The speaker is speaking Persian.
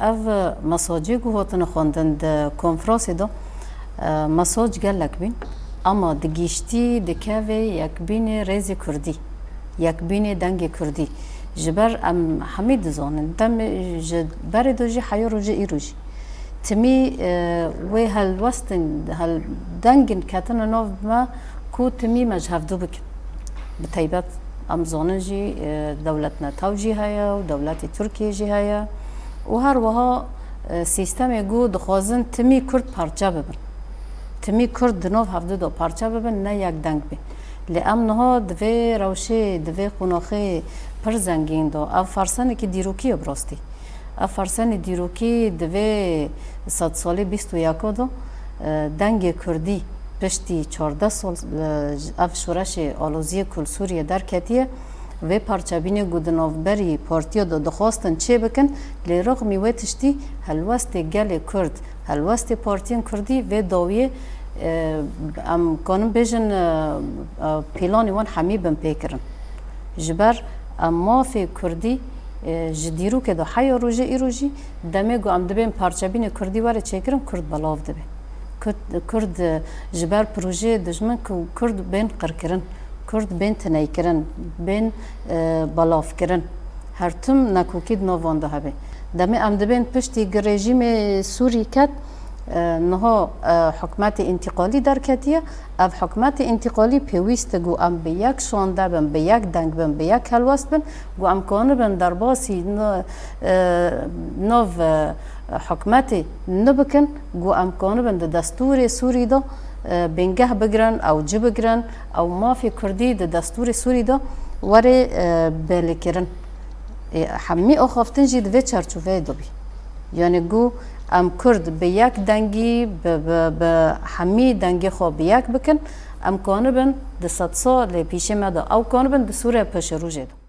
اف مساجی گو هاتن خواندن ده کنفرانسی دا مساج گلک بین اما دگیشتی دکوه یک بین ریز کردی یک بین دنگ کردی جبر ام حمید زانن دم جبر دوجی حیا روجی ایروجی تمی و هل وستن هل دنگن کتن ناف ما کو تمی مجهف دو بکن بتایبت ام زانن جی دولتنا توجی هیا و دولت ترکیه جی هیا و هر وها سیستم گو دخوازن تمی کرد پارچه ببن تمی کرد دناف هفته دو پارچه ببن نه یک دنگ بی لام نها دوی روشه دوی خوناخه پر زنگین دو اف فرسانه که دیروکی براستی اف فرسانه دیروکی دوی 100 ساله 21 دو دنگ کردی پشتی 14 سال اف شورش آلوزی کل سوریه در کتیه و پارچابینی گودناف بری پارتیا دو دخواستن چه بکن لرغمی و تشتی هلوست گل کرد هلوست پارتین کردی و داویه ام کانم بیشن پیلانی وان حمی بم پیکرن جبر اما فی کردی جدیرو که دو حیا روزی ایروزی دمی گو ام دبیم پارچابین کردی واره چیکرم کرد بلاف دبی کرد جبر پروژه دجمن که کرد بین قرکرن کرد بین تنای کرن بین بلاف کرن هر تم نکوکید نوانده هبه دمی ام دبین پشتی رژیم سوری کد نها حکمت انتقالی در کتیه اف حکمت انتقالی پیوست گو ام به یک شانده بن به یک دنگ بن به یک هلوست بن گو ام کانه بن در باسی نو حکمت نبکن گو ام کانه بن دستور سوری دا بنگه بگرن او جه بگرن او مافی کردی دستور سوری دا وره بلکرن حمی آخافتن جید و چرچوه دوبی یعنی گو ام کرد به یک دنگی به حمی دنگی خواب به یک بکن ام کانه بن 100 سال پیش مده او کانه بن ده سوره پش روژه